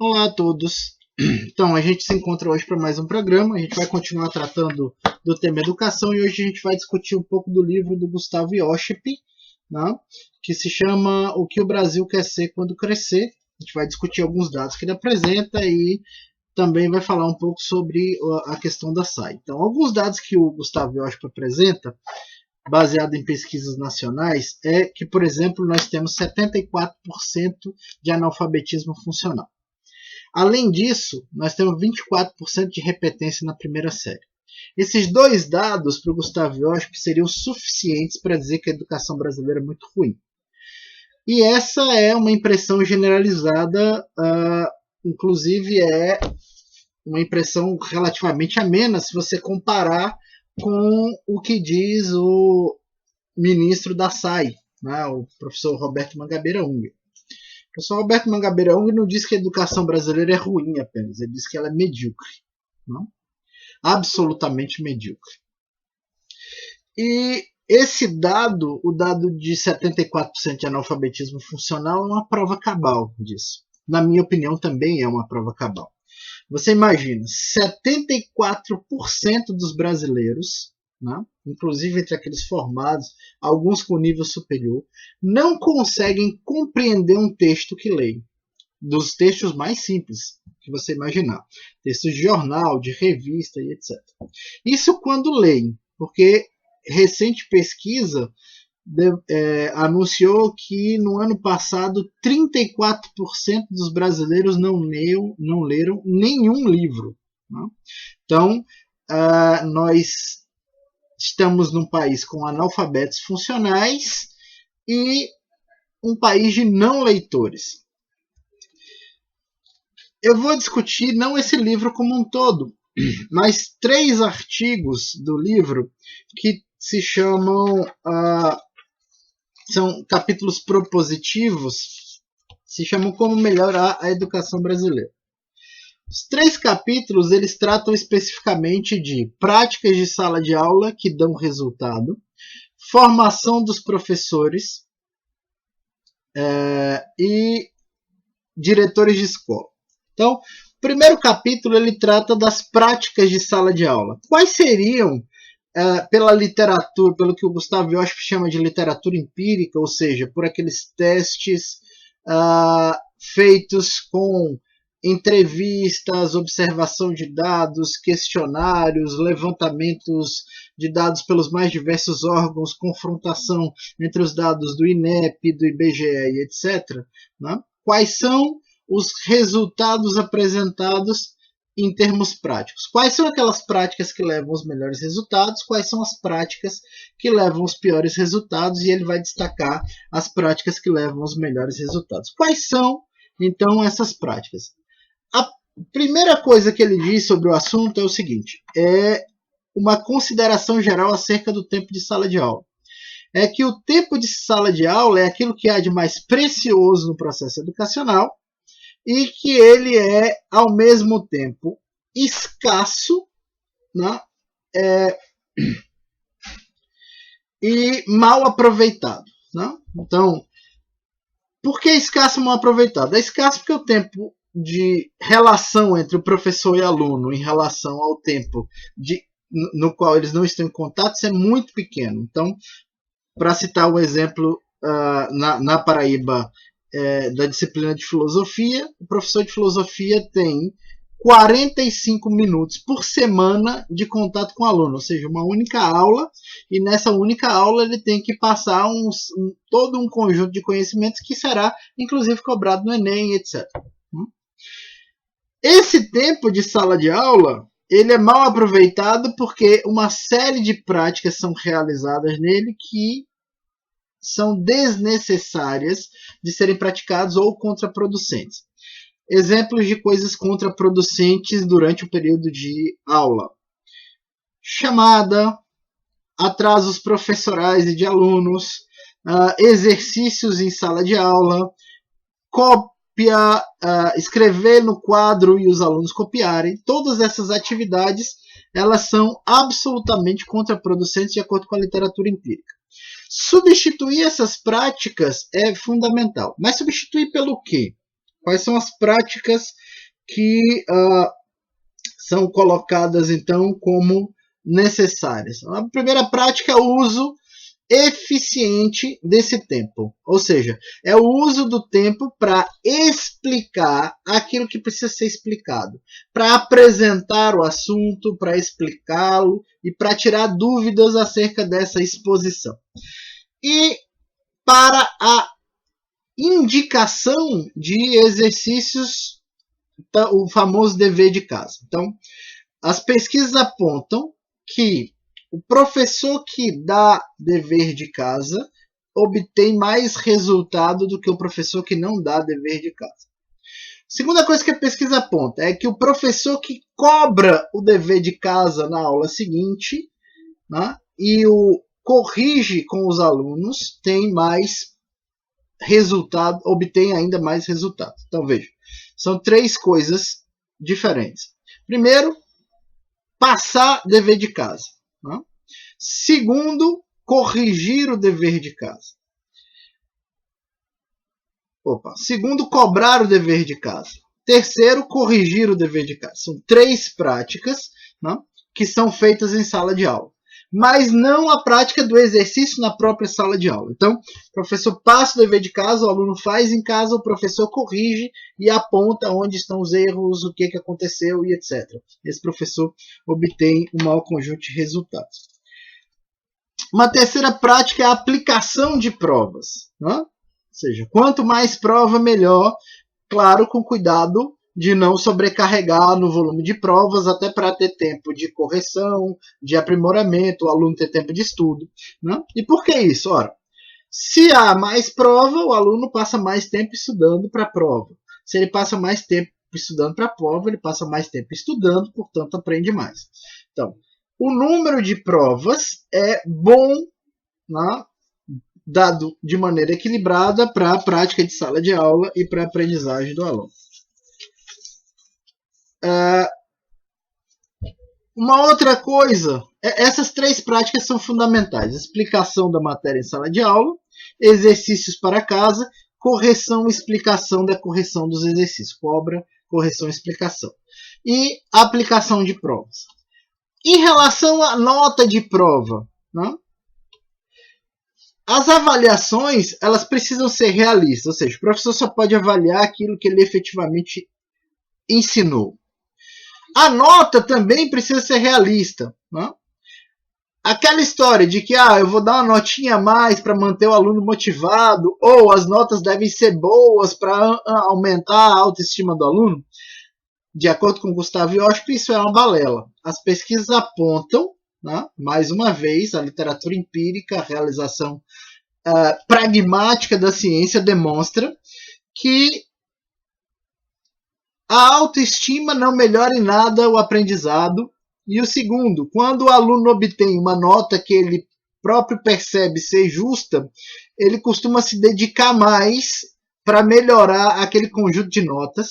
Olá a todos. Então, a gente se encontra hoje para mais um programa. A gente vai continuar tratando do tema educação e hoje a gente vai discutir um pouco do livro do Gustavo Yoship, né, que se chama O que o Brasil quer ser quando crescer. A gente vai discutir alguns dados que ele apresenta e também vai falar um pouco sobre a questão da SAI. Então, alguns dados que o Gustavo Yoship apresenta, baseado em pesquisas nacionais, é que, por exemplo, nós temos 74% de analfabetismo funcional. Além disso, nós temos 24% de repetência na primeira série. Esses dois dados para o Gustavo Yoship seriam suficientes para dizer que a educação brasileira é muito ruim. E essa é uma impressão generalizada, inclusive é uma impressão relativamente amena se você comparar com o que diz o ministro da SAI, né, o professor Roberto Mangabeira Unger. O professor Roberto Mangabeira Unger não diz que a educação brasileira é ruim apenas, ele diz que ela é medíocre. Não? Absolutamente medíocre. E esse dado, o dado de 74% de analfabetismo funcional, é uma prova cabal disso. Na minha opinião, também é uma prova cabal. Você imagina, 74% dos brasileiros, né, inclusive entre aqueles formados, alguns com nível superior, não conseguem compreender um texto que leem. Dos textos mais simples que você imaginar. Textos de jornal, de revista e etc. Isso quando leem, porque recente pesquisa anunciou que no ano passado 34% dos brasileiros não leram nenhum livro. Né? Então, nós estamos num país com analfabetos funcionais e um país de não leitores. Eu vou discutir não esse livro como um todo, mas 3 artigos do livro que se chamam, são capítulos propositivos, se chamam Como Melhorar a Educação Brasileira. Os 3 capítulos eles tratam especificamente de práticas de sala de aula que dão resultado, formação dos professores e diretores de escola. Então, o primeiro capítulo ele trata das práticas de sala de aula. Quais seriam, pela literatura, pelo que o Gustavo Yoship chama de literatura empírica, ou seja, por aqueles testes feitos com entrevistas, observação de dados, questionários, levantamentos de dados pelos mais diversos órgãos, confrontação entre os dados do INEP, do IBGE e etc. Né? Quais são os resultados apresentados em termos práticos? Quais são aquelas práticas que levam os melhores resultados? Quais são as práticas que levam os piores resultados? E ele vai destacar as práticas que levam os melhores resultados. Quais são, então, essas práticas? A primeira coisa que ele diz sobre o assunto é o seguinte: é uma consideração geral acerca do tempo de sala de aula. É que o tempo de sala de aula é aquilo que há de mais precioso no processo educacional e que ele é, ao mesmo tempo, escasso, né, e mal aproveitado. Né? Então, por que escasso e mal aproveitado? É escasso porque o tempo de relação entre o professor e aluno em relação ao tempo no qual eles não estão em contato é muito pequeno. Então, para citar um exemplo, na Paraíba, da disciplina de filosofia, o professor de filosofia tem 45 minutos por semana de contato com o aluno, ou seja, uma única aula, e nessa única aula ele tem que passar todo um conjunto de conhecimentos que será, inclusive, cobrado no Enem, etc. Esse tempo de sala de aula ele é mal aproveitado porque uma série de práticas são realizadas nele que são desnecessárias de serem praticadas ou contraproducentes. Exemplos de coisas contraproducentes durante o período de aula: chamada, atrasos professorais e de alunos, exercícios em sala de aula, cópia, escrever no quadro e os alunos copiarem. Todas essas atividades elas são absolutamente contraproducentes de acordo com a literatura empírica. Substituir essas práticas é fundamental. Mas substituir pelo quê? Quais são as práticas que são colocadas então como necessárias. A primeira prática é o uso eficiente desse tempo, ou seja, é o uso do tempo para explicar aquilo que precisa ser explicado, para apresentar o assunto, para explicá-lo e para tirar dúvidas acerca dessa exposição. E para a indicação de exercícios, o famoso dever de casa. Então, as pesquisas apontam que o professor que dá dever de casa obtém mais resultado do que o professor que não dá dever de casa. Segunda coisa que a pesquisa aponta é que o professor que cobra o dever de casa na aula seguinte, né, e o corrige com os alunos tem mais resultado, obtém ainda mais resultado. Então veja, são 3 coisas diferentes. Primeiro, passar dever de casa. Né? Segundo, corrigir o dever de casa. Segundo, cobrar o dever de casa. Terceiro, corrigir o dever de casa. São 3 práticas, né, que são feitas em sala de aula. Mas não a prática do exercício na própria sala de aula. Então, o professor passa o dever de casa, o aluno faz em casa, o professor corrige e aponta onde estão os erros, o que aconteceu e etc. Esse professor obtém um maior conjunto de resultados. Uma terceira prática é a aplicação de provas. Né? Ou seja, quanto mais prova, melhor. Claro, com cuidado de não sobrecarregar no volume de provas, até para ter tempo de correção, de aprimoramento, o aluno ter tempo de estudo. Né? E por que isso? Ora, se há mais prova, o aluno passa mais tempo estudando para a prova. Se ele passa mais tempo estudando para a prova, ele passa mais tempo estudando, portanto, aprende mais. Então, o número de provas é bom, né, dado de maneira equilibrada para a prática de sala de aula e para a aprendizagem do aluno. Uma outra coisa, essas 3 práticas são fundamentais. Explicação da matéria em sala de aula, exercícios para casa, correção e explicação da correção dos exercícios. Cobra, correção e explicação. E aplicação de provas. Em relação à nota de prova, né? As avaliações, elas precisam ser realistas, ou seja, o professor só pode avaliar aquilo que ele efetivamente ensinou. A nota também precisa ser realista. Né? Aquela história de que eu vou dar uma notinha a mais para manter o aluno motivado, ou as notas devem ser boas para aumentar a autoestima do aluno, de acordo com Gustavo Ioshp, isso é uma balela. As pesquisas apontam, né, mais uma vez, a literatura empírica, a realização pragmática da ciência demonstra que a autoestima não melhora em nada o aprendizado. E o segundo, quando o aluno obtém uma nota que ele próprio percebe ser justa, ele costuma se dedicar mais para melhorar aquele conjunto de notas.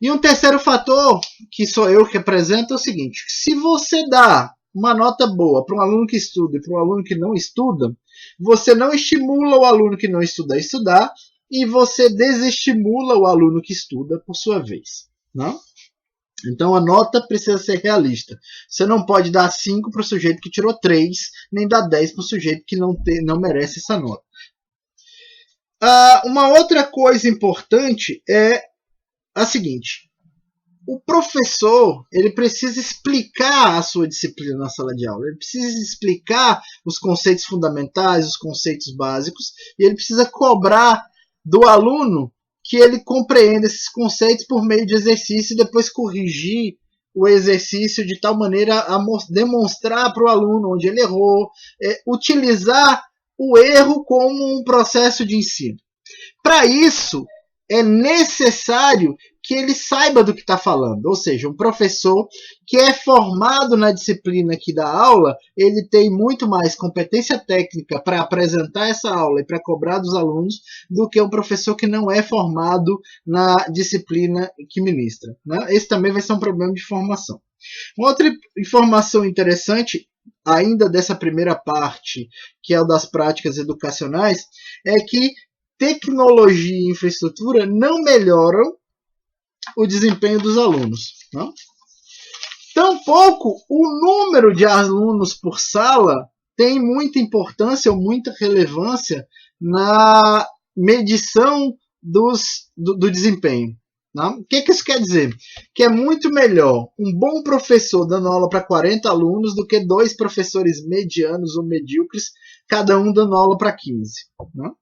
E um terceiro fator, que sou eu que apresento, é o seguinte: se você dá uma nota boa para um aluno que estuda e para um aluno que não estuda, você não estimula o aluno que não estuda a estudar, e você desestimula o aluno que estuda por sua vez. Não? Então a nota precisa ser realista. Você não pode dar 5 para o sujeito que tirou 3, nem dar 10 para o sujeito que não merece essa nota. Uma outra coisa importante é a seguinte: o professor ele precisa explicar a sua disciplina na sala de aula. Ele precisa explicar os conceitos fundamentais, os conceitos básicos, e ele precisa cobrar do aluno que ele compreenda esses conceitos por meio de exercício e depois corrigir o exercício de tal maneira a demonstrar para o aluno onde ele errou, utilizar o erro como um processo de ensino. Para isso, é necessário que ele saiba do que está falando, ou seja, um professor que é formado na disciplina que dá aula, ele tem muito mais competência técnica para apresentar essa aula e para cobrar dos alunos do que um professor que não é formado na disciplina que ministra. Né? Esse também vai ser um problema de formação. Uma outra informação interessante, ainda dessa primeira parte, que é o das práticas educacionais, é que tecnologia e infraestrutura não melhoram o desempenho dos alunos. Não? Tampouco o número de alunos por sala tem muita importância ou muita relevância na medição do desempenho. Não? O que isso quer dizer? Que é muito melhor um bom professor dando aula para 40 alunos do que 2 professores medianos ou medíocres, cada um dando aula para 15. Não?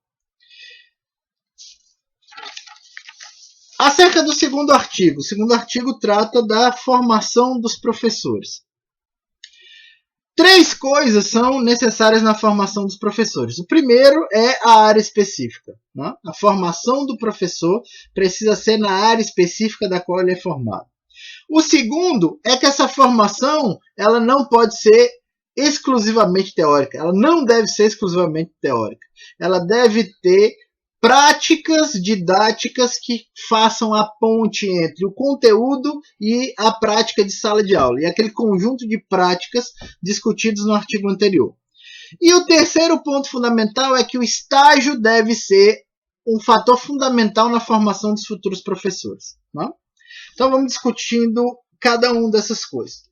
Acerca do segundo artigo. O segundo artigo trata da formação dos professores. 3 coisas são necessárias na formação dos professores. O primeiro é a área específica. Né? A formação do professor precisa ser na área específica da qual ele é formado. O segundo é que essa formação ela não pode ser exclusivamente teórica. Ela não deve ser exclusivamente teórica. Ela deve ter práticas didáticas que façam a ponte entre o conteúdo e a prática de sala de aula, e aquele conjunto de práticas discutidos no artigo anterior. E o terceiro ponto fundamental é que o estágio deve ser um fator fundamental na formação dos futuros professores. Não? Então vamos discutindo cada uma dessas coisas.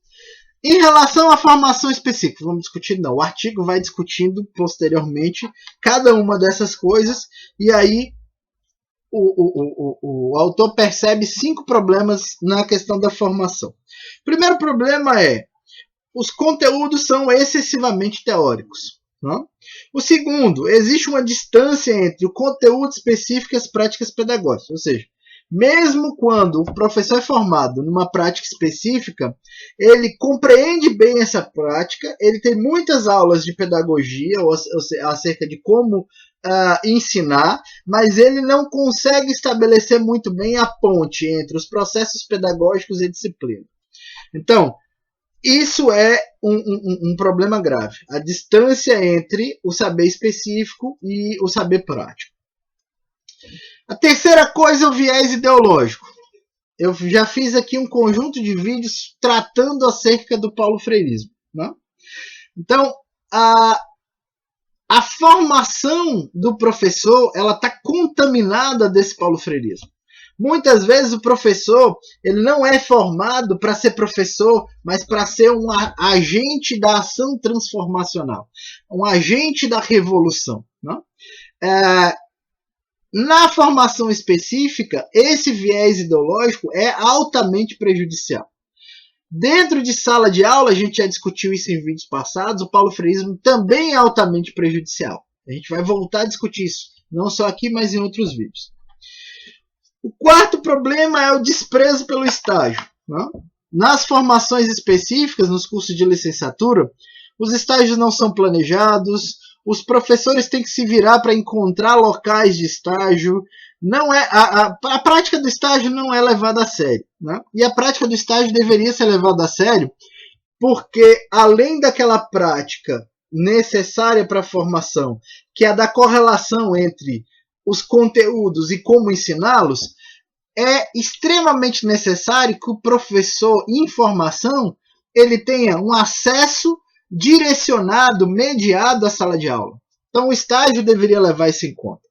Em relação à formação específica, vamos discutir não. O artigo vai discutindo posteriormente cada uma dessas coisas e aí o autor percebe 5 problemas na questão da formação. O primeiro problema é os conteúdos são excessivamente teóricos. Não? O segundo, existe uma distância entre o conteúdo específico e as práticas pedagógicas, ou seja, mesmo quando o professor é formado numa prática específica, ele compreende bem essa prática, ele tem muitas aulas de pedagogia acerca de como ensinar, mas ele não consegue estabelecer muito bem a ponte entre os processos pedagógicos e a disciplina. Então, isso é um problema grave, a distância entre o saber específico e o saber prático. A terceira coisa é o viés ideológico. Eu já fiz aqui um conjunto de vídeos tratando acerca do paulofreirismo. Né? Então, a formação do professor ela está contaminada desse paulofreirismo. Muitas vezes o professor ele não é formado para ser professor, mas para ser um agente da ação transformacional, um agente da revolução. Né? Na formação específica, esse viés ideológico é altamente prejudicial. Dentro de sala de aula, a gente já discutiu isso em vídeos passados, o paulofreirismo também é altamente prejudicial. A gente vai voltar a discutir isso, não só aqui, mas em outros vídeos. O quarto problema é o desprezo pelo estágio. Né? Nas formações específicas, nos cursos de licenciatura, os estágios não são planejados, os professores têm que se virar para encontrar locais de estágio. Não é, a prática do estágio não é levada a sério. Né? E a prática do estágio deveria ser levada a sério porque, além daquela prática necessária para a formação, que é a da correlação entre os conteúdos e como ensiná-los, é extremamente necessário que o professor em formação ele tenha um acesso direcionado, mediado à sala de aula. Então o estágio deveria levar isso em conta.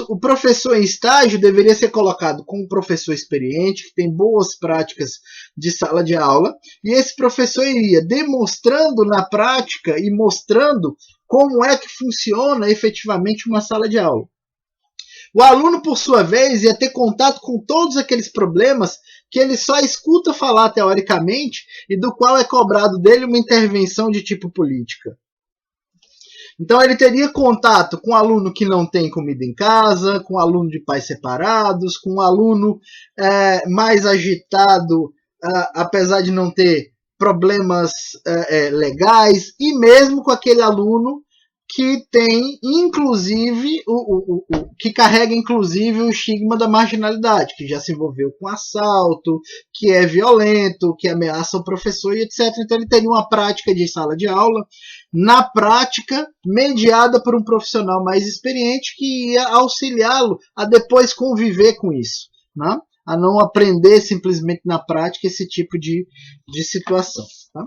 O professor em estágio deveria ser colocado como um professor experiente, que tem boas práticas de sala de aula, e esse professor iria demonstrando na prática e mostrando como é que funciona efetivamente uma sala de aula. O aluno, por sua vez, ia ter contato com todos aqueles problemas que ele só escuta falar teoricamente e do qual é cobrado dele uma intervenção de tipo política. Então ele teria contato com aluno que não tem comida em casa, com aluno de pais separados, com aluno mais agitado, apesar de não ter problemas legais, e mesmo com aquele aluno que tem, inclusive, que carrega, inclusive, o estigma da marginalidade, que já se envolveu com assalto, que é violento, que ameaça o professor e etc. Então, ele teria uma prática de sala de aula, na prática, mediada por um profissional mais experiente que ia auxiliá-lo a depois conviver com isso, né? A não aprender simplesmente na prática esse tipo de situação. Tá?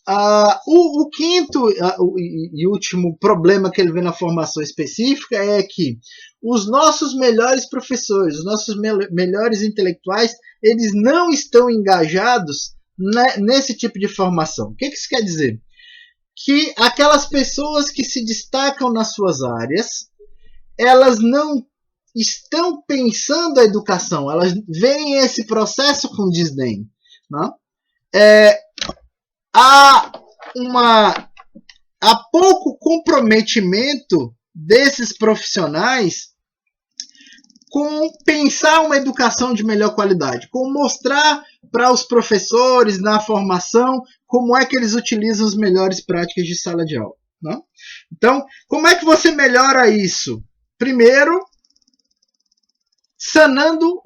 O quinto e último problema que ele vê na formação específica é que os nossos melhores professores, os nossos melhores intelectuais, eles não estão engajados nesse tipo de formação. O que isso quer dizer? Que aquelas pessoas que se destacam nas suas áreas, elas não estão pensando a educação, elas veem esse processo com desdém. Não? Há pouco comprometimento desses profissionais com pensar uma educação de melhor qualidade, com mostrar para os professores na formação como é que eles utilizam as melhores práticas de sala de aula. Não? Então, como é que você melhora isso? Primeiro, sanando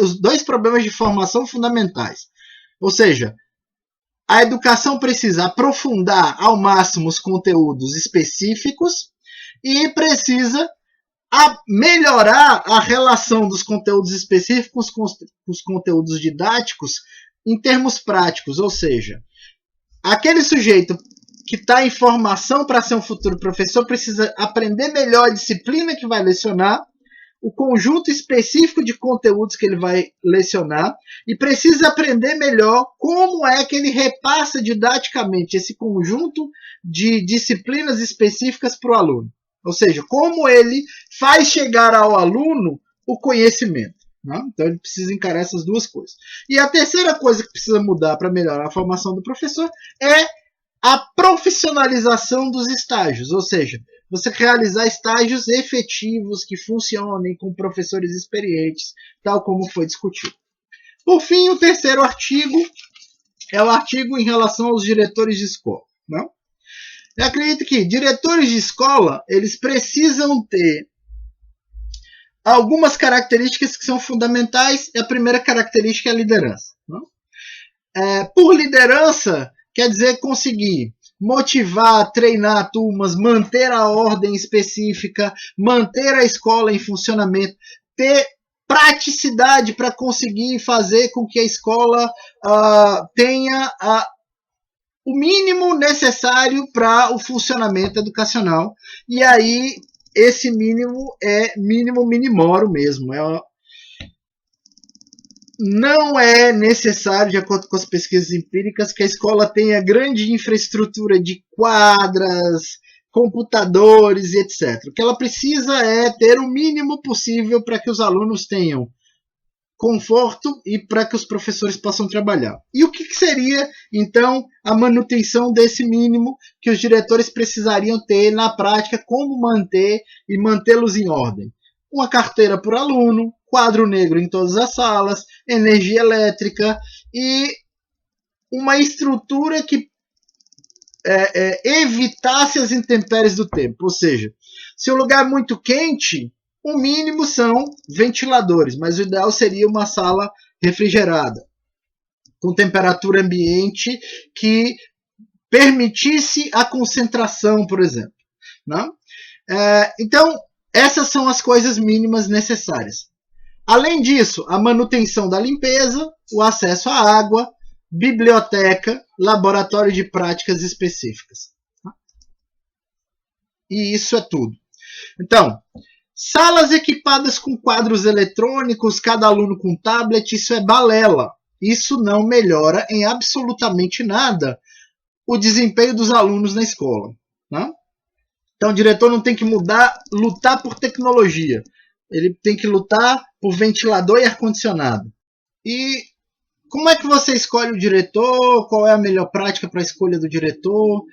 os dois problemas de formação fundamentais. Ou seja, a educação precisa aprofundar ao máximo os conteúdos específicos e precisa melhorar a relação dos conteúdos específicos com os conteúdos didáticos em termos práticos. Ou seja, aquele sujeito que está em formação para ser um futuro professor precisa aprender melhor a disciplina que vai lecionar, o conjunto específico de conteúdos que ele vai lecionar e precisa aprender melhor como é que ele repassa didaticamente esse conjunto de disciplinas específicas para o aluno. Ou seja, como ele faz chegar ao aluno o conhecimento. Né? Então ele precisa encarar essas duas coisas. E a terceira coisa que precisa mudar para melhorar a formação do professor é a profissionalização dos estágios, ou seja, você realizar estágios efetivos que funcionem com professores experientes, tal como foi discutido. Por fim, o terceiro artigo é o artigo em relação aos diretores de escola. Não? Eu acredito que diretores de escola eles precisam ter algumas características que são fundamentais. E a primeira característica é a liderança. Não? Por liderança, quer dizer conseguir motivar, treinar turmas, manter a ordem específica, manter a escola em funcionamento, ter praticidade para conseguir fazer com que a escola tenha o mínimo necessário para o funcionamento educacional. E aí, esse mínimo é mínimo minimoro mesmo. Não é necessário, de acordo com as pesquisas empíricas, que a escola tenha grande infraestrutura de quadras, computadores e etc. O que ela precisa é ter o mínimo possível para que os alunos tenham conforto e para que os professores possam trabalhar. E o que seria, então, a manutenção desse mínimo que os diretores precisariam ter na prática, como manter e mantê-los em ordem? Uma carteira por aluno, quadro negro em todas as salas, energia elétrica e uma estrutura que evitasse as intempéries do tempo. Ou seja, se o lugar é muito quente, o mínimo são ventiladores, mas o ideal seria uma sala refrigerada, com temperatura ambiente que permitisse a concentração, por exemplo. Não? Então, essas são as coisas mínimas necessárias. Além disso, a manutenção da limpeza, o acesso à água, biblioteca, laboratório de práticas específicas. E isso é tudo. Então, salas equipadas com quadros eletrônicos, cada aluno com tablet, isso é balela. Isso não melhora em absolutamente nada o desempenho dos alunos na escola. Né? Então, o diretor não tem que lutar por tecnologia. Ele tem que lutar por ventilador e ar-condicionado. E como é que você escolhe o diretor? Qual é a melhor prática para a escolha do diretor?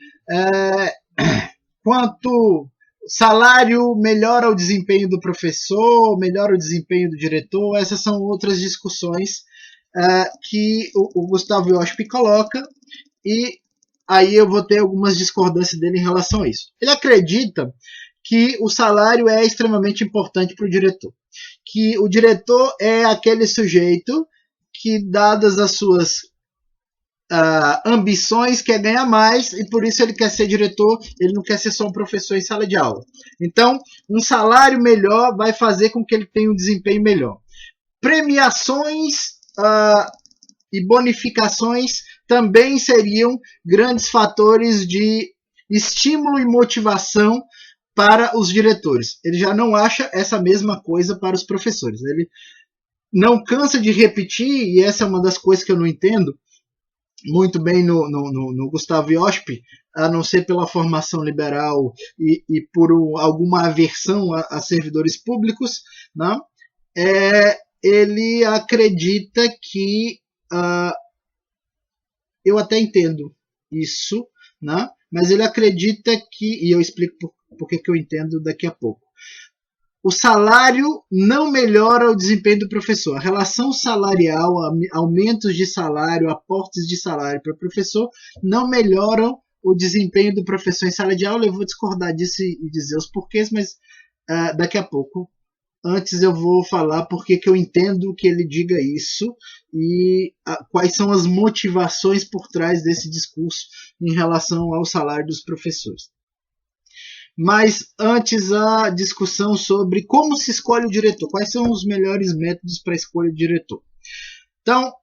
Quanto salário melhora o desempenho do professor, melhora o desempenho do diretor? Essas são outras discussões que o Gustavo Iosp coloca, e aí eu vou ter algumas discordâncias dele em relação a isso. Ele acredita que o salário é extremamente importante para o diretor, que o diretor é aquele sujeito que, dadas as suas ambições, quer ganhar mais e por isso ele quer ser diretor, ele não quer ser só um professor em sala de aula. Então, um salário melhor vai fazer com que ele tenha um desempenho melhor. Premiações e bonificações também seriam grandes fatores de estímulo e motivação para os diretores. Ele já não acha essa mesma coisa para os professores. Ele não cansa de repetir, e essa é uma das coisas que eu não entendo muito bem no Gustavo Iosp, a não ser pela formação liberal e por alguma aversão a servidores públicos, né? Ele acredita que eu até entendo isso, né? Mas ele acredita que, e eu explico por que eu entendo daqui a pouco, o salário não melhora o desempenho do professor. A relação salarial, aumentos de salário, aportes de salário para o professor não melhoram o desempenho do professor em sala de aula. Eu vou discordar disso e dizer os porquês, mas daqui a pouco. Antes eu vou falar porque que eu entendo que ele diga isso e quais são as motivações por trás desse discurso em relação ao salário dos professores. Mas antes a discussão sobre como se escolhe o diretor, quais são os melhores métodos para a escolha do diretor. Então,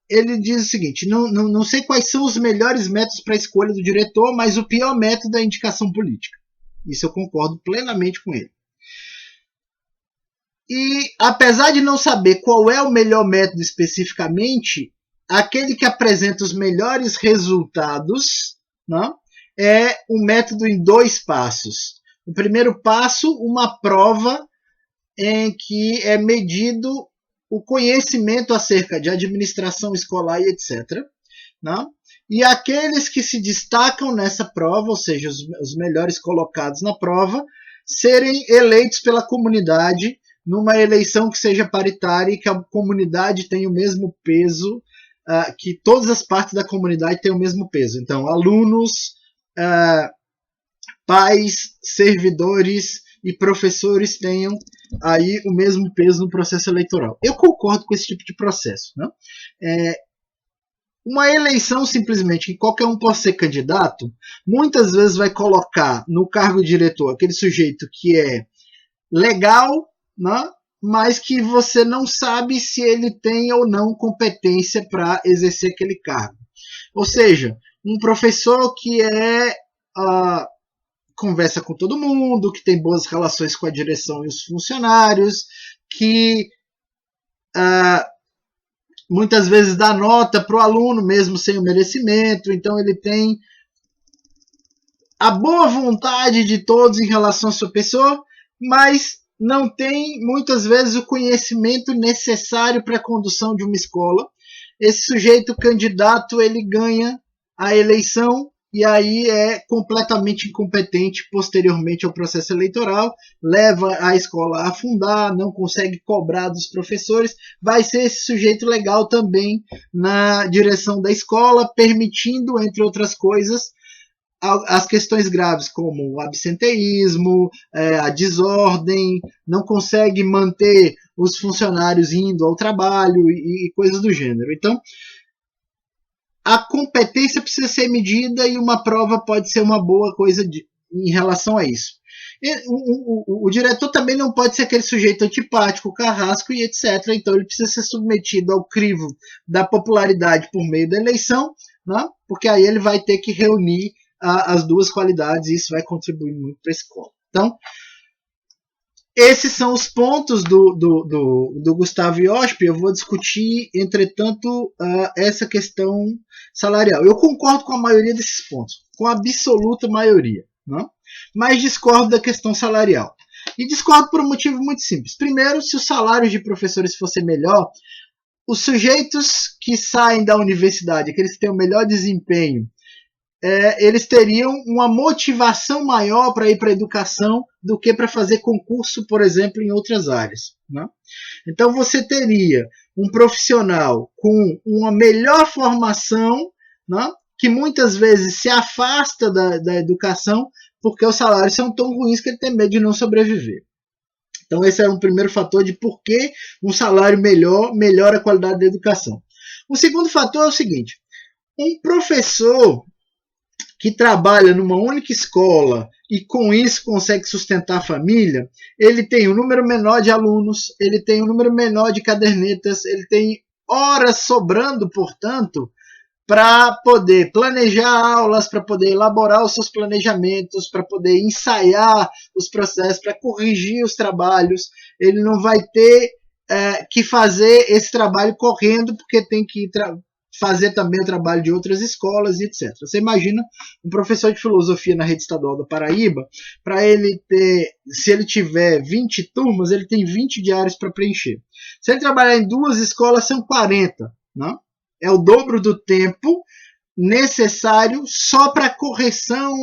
ele diz o seguinte, não sei quais são os melhores métodos para a escolha do diretor, mas o pior método é a indicação política. Isso eu concordo plenamente com ele. E apesar de não saber qual é o melhor método especificamente, aquele que apresenta os melhores resultados, né, é um método em 2 passos. O primeiro passo, uma prova em que é medido o conhecimento acerca de administração escolar e etc. Né? E aqueles que se destacam nessa prova, ou seja, os melhores colocados na prova, serem eleitos pela comunidade numa eleição que seja paritária e que a comunidade tenha o mesmo peso, que todas as partes da comunidade tenham o mesmo peso. Então, alunos, pais, servidores e professores tenham aí o mesmo peso no processo eleitoral. Eu concordo com esse tipo de processo. Né? Uma eleição simplesmente que qualquer um possa ser candidato, muitas vezes vai colocar no cargo de diretor aquele sujeito que é legal, né? Mas que você não sabe se ele tem ou não competência para exercer aquele cargo. Ou seja, um professor que conversa com todo mundo, que tem boas relações com a direção e os funcionários, que muitas vezes dá nota para o aluno mesmo sem o merecimento, então ele tem a boa vontade de todos em relação à sua pessoa, mas não tem muitas vezes o conhecimento necessário para a condução de uma escola. Esse sujeito candidato, ele ganha a eleição e aí é completamente incompetente posteriormente ao processo eleitoral, leva a escola a afundar, não consegue cobrar dos professores, vai ser esse sujeito legal também na direção da escola, permitindo, entre outras coisas, as questões graves como o absenteísmo, a desordem, não consegue manter os funcionários indo ao trabalho e coisas do gênero. Então, a competência precisa ser medida e uma prova pode ser uma boa coisa em relação a isso. O diretor também não pode ser aquele sujeito antipático, carrasco e etc. Então ele precisa ser submetido ao crivo da popularidade por meio da eleição, né? Porque aí ele vai ter que reunir as duas qualidades e isso vai contribuir muito para a escola. Então, esses são os pontos do Gustavo Iosp. Eu vou discutir, entretanto, essa questão salarial. Eu concordo com a maioria desses pontos, com a absoluta maioria, né? Mas discordo da questão salarial. E discordo por um motivo muito simples. Primeiro, se os salários de professores fossem melhor, os sujeitos que saem da universidade, aqueles que têm o melhor desempenho, eles teriam uma motivação maior para ir para a educação do que para fazer concurso, por exemplo, em outras áreas. Né? Então você teria um profissional com uma melhor formação, né, que muitas vezes se afasta da educação porque os salários são tão ruins que ele tem medo de não sobreviver. Então esse é um primeiro fator de por que um salário melhora a qualidade da educação. O segundo fator é o seguinte, um professor que trabalha numa única escola e com isso consegue sustentar a família, ele tem um número menor de alunos, ele tem um número menor de cadernetas, ele tem horas sobrando, portanto, para poder planejar aulas, para poder elaborar os seus planejamentos, para poder ensaiar os processos, para corrigir os trabalhos. Ele não vai ter que fazer esse trabalho correndo, porque tem que fazer também o trabalho de outras escolas e etc. Você imagina um professor de filosofia na rede estadual da Paraíba, para ele ter, se ele tiver 20 turmas, ele tem 20 diários para preencher. Se ele trabalhar em 2 escolas, são 40, né? É o dobro do tempo necessário só para correção,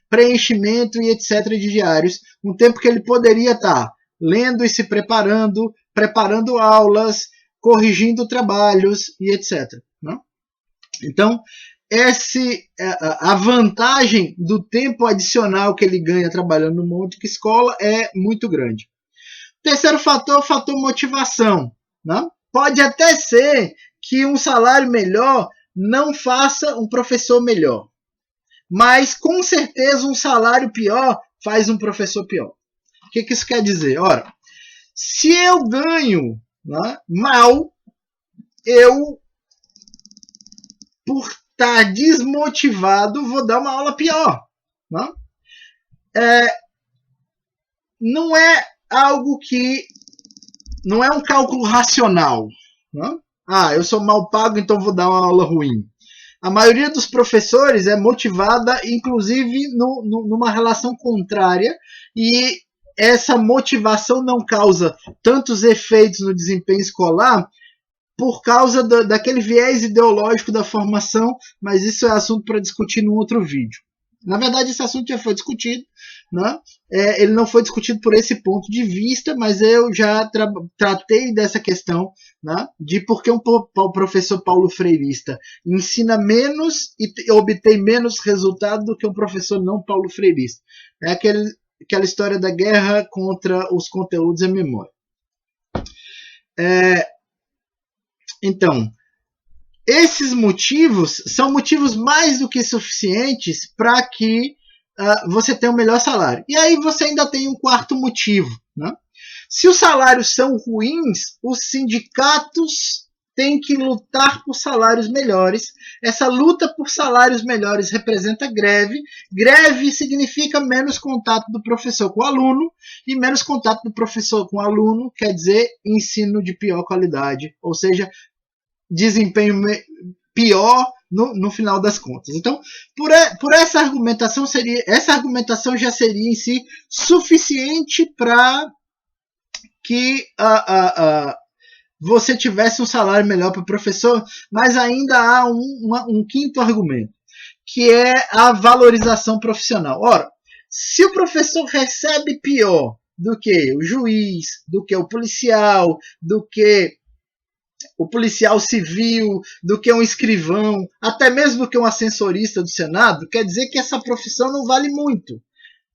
preenchimento e etc. de diários, um tempo que ele poderia estar lendo e se preparando, preparando aulas, corrigindo trabalhos e etc. Né? Então, a vantagem do tempo adicional que ele ganha trabalhando numa outra escola é muito grande. Terceiro fator, o fator motivação. Né? Pode até ser que um salário melhor não faça um professor melhor, mas com certeza um salário pior faz um professor pior. O que isso quer dizer? Ora, se eu ganho, né, mal, eu, por estar desmotivado, vou dar uma aula pior. Né? Não é algo que... não é um cálculo racional. Né? Eu sou mal pago, então vou dar uma aula ruim. A maioria dos professores é motivada, inclusive, numa relação contrária, e essa motivação não causa tantos efeitos no desempenho escolar por causa daquele viés ideológico da formação, mas isso é assunto para discutir num outro vídeo. Na verdade, esse assunto já foi discutido, né? Ele não foi discutido por esse ponto de vista, mas eu já tratei dessa questão, né? De por que um professor Paulo Freirista ensina menos e obtém menos resultado do que um professor não Paulo Freirista. É aquela história da guerra contra os conteúdos e a memória. Então, esses motivos são motivos mais do que suficientes para que você tenha um melhor salário. E aí você ainda tem um quarto motivo. Né? Se os salários são ruins, os sindicatos têm que lutar por salários melhores. Essa luta por salários melhores representa greve. Greve significa menos contato do professor com o aluno, e menos contato do professor com o aluno quer dizer ensino de pior qualidade, ou seja, desempenho pior no final das contas. Então, por essa argumentação já seria em si suficiente para que você tivesse um salário melhor para o professor, mas ainda há um quinto argumento, que é a valorização profissional. Ora, se o professor recebe pior do que o juiz, do que o policial, do que o policial civil, do que um escrivão, até mesmo do que um ascensorista do Senado, quer dizer que essa profissão não vale muito.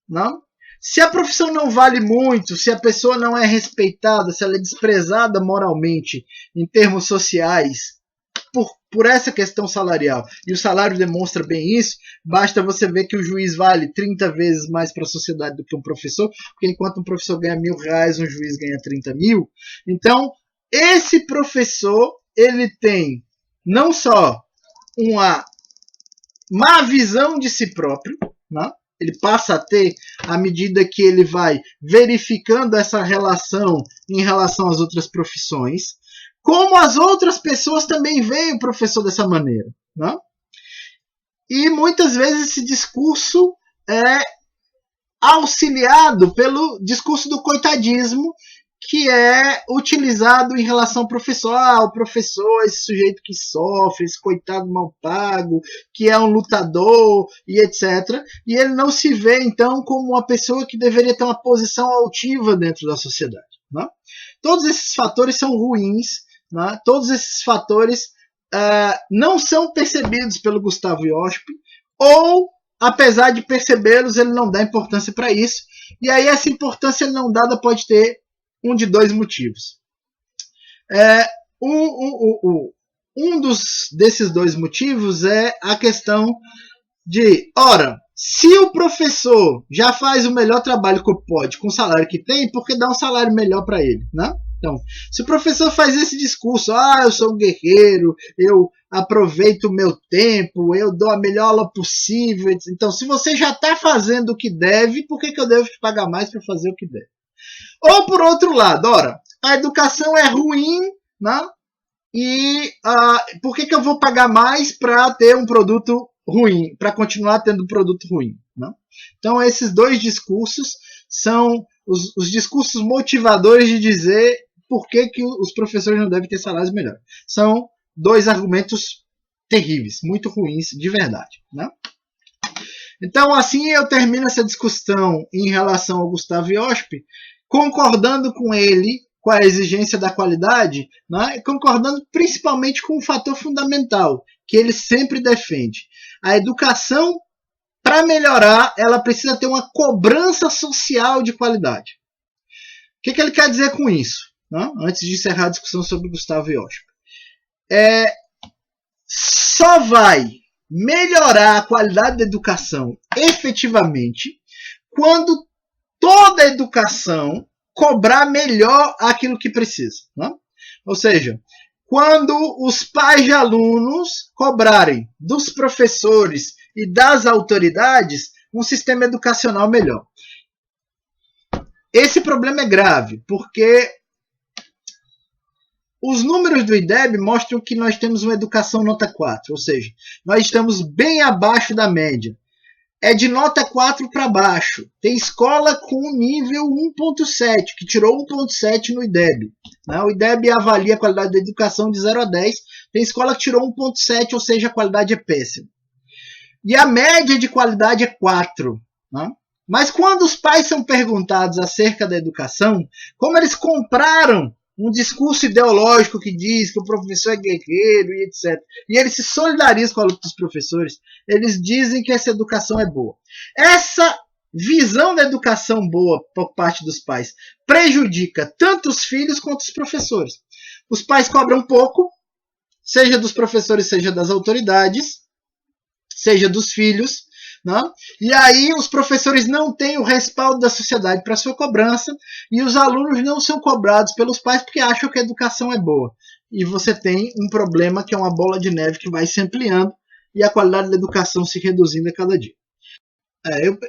Não? Se a profissão não vale muito, se a pessoa não é respeitada, se ela é desprezada moralmente em termos sociais por essa questão salarial, e o salário demonstra bem isso, basta você ver que o juiz vale 30 vezes mais para a sociedade do que um professor, porque enquanto um professor ganha R$1.000, um juiz ganha 30 mil. Então, esse professor, ele tem não só uma má visão de si próprio, né? Ele passa a ter, à medida que ele vai verificando essa relação em relação às outras profissões, como as outras pessoas também veem o professor dessa maneira. Né? E muitas vezes esse discurso é auxiliado pelo discurso do coitadismo, que é utilizado em relação ao professor. O professor, esse sujeito que sofre, esse coitado mal pago, que é um lutador e etc. E ele não se vê, então, como uma pessoa que deveria ter uma posição altiva dentro da sociedade. Né? Todos esses fatores são ruins, né? Todos esses fatores não são percebidos pelo Gustavo Iosp, ou, apesar de percebê-los, ele não dá importância para isso. E aí essa importância não dada pode ter um de dois motivos. Desses dois motivos é a questão de, ora, se o professor já faz o melhor trabalho que pode com o salário que tem, por que dar um salário melhor para ele? Né? Então, se o professor faz esse discurso, eu sou um guerreiro, eu aproveito o meu tempo, eu dou a melhor aula possível. Então, se você já está fazendo o que deve, por que eu devo te pagar mais para fazer o que deve? Ou por outro lado, ora, a educação é ruim, né? E por que eu vou pagar mais para ter um produto ruim, para continuar tendo um produto ruim? Né? Então, esses dois discursos são os discursos motivadores de dizer por que os professores não devem ter salários melhores. São dois argumentos terríveis, muito ruins, de verdade. Né? Então, assim eu termino essa discussão em relação ao Gustavo Iosp, concordando com ele, com a exigência da qualidade, né? Concordando principalmente com um fator fundamental, que ele sempre defende. A educação, para melhorar, ela precisa ter uma cobrança social de qualidade. O que ele quer dizer com isso? Né? Antes de encerrar a discussão sobre Gustavo Iosp. Só vai melhorar a qualidade da educação efetivamente quando toda a educação cobrar melhor aquilo que precisa. Né? Ou seja, quando os pais de alunos cobrarem dos professores e das autoridades um sistema educacional melhor. Esse problema é grave, porque os números do IDEB mostram que nós temos uma educação nota 4, ou seja, nós estamos bem abaixo da média. É de nota 4 para baixo. Tem escola com nível 1.7, que tirou 1.7 no IDEB. Né? O IDEB avalia a qualidade da educação de 0 a 10. Tem escola que tirou 1.7, ou seja, a qualidade é péssima. E a média de qualidade é 4. Né? Mas quando os pais são perguntados acerca da educação, como eles compraram um discurso ideológico que diz que o professor é guerreiro e etc. E eles se solidarizam com a luta dos professores, eles dizem que essa educação é boa. Essa visão da educação boa por parte dos pais prejudica tanto os filhos quanto os professores. Os pais cobram pouco, seja dos professores, seja das autoridades, seja dos filhos, né? E aí os professores não têm o respaldo da sociedade para sua cobrança e os alunos não são cobrados pelos pais porque acham que a educação é boa. E você tem um problema que é uma bola de neve que vai se ampliando e a qualidade da educação se reduzindo a cada dia.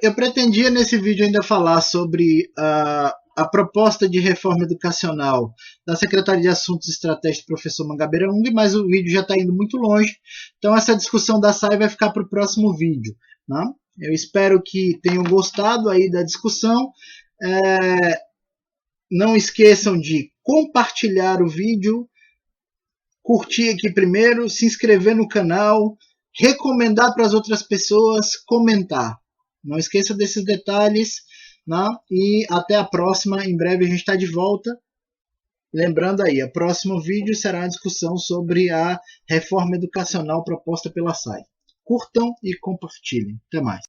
Eu pretendia nesse vídeo ainda falar sobre a proposta de reforma educacional da Secretaria de Assuntos Estratégicos do professor Mangabeira Ung, mas o vídeo já está indo muito longe, então essa discussão da SAI vai ficar para o próximo vídeo. Né? Eu espero que tenham gostado aí da discussão. Não esqueçam de compartilhar o vídeo, curtir aqui primeiro, se inscrever no canal, recomendar para as outras pessoas, comentar. Não esqueça desses detalhes, né? E até a próxima. Em breve a gente está de volta. Lembrando aí, o próximo vídeo será a discussão sobre a reforma educacional proposta pela SAI. Curtam e compartilhem. Até mais.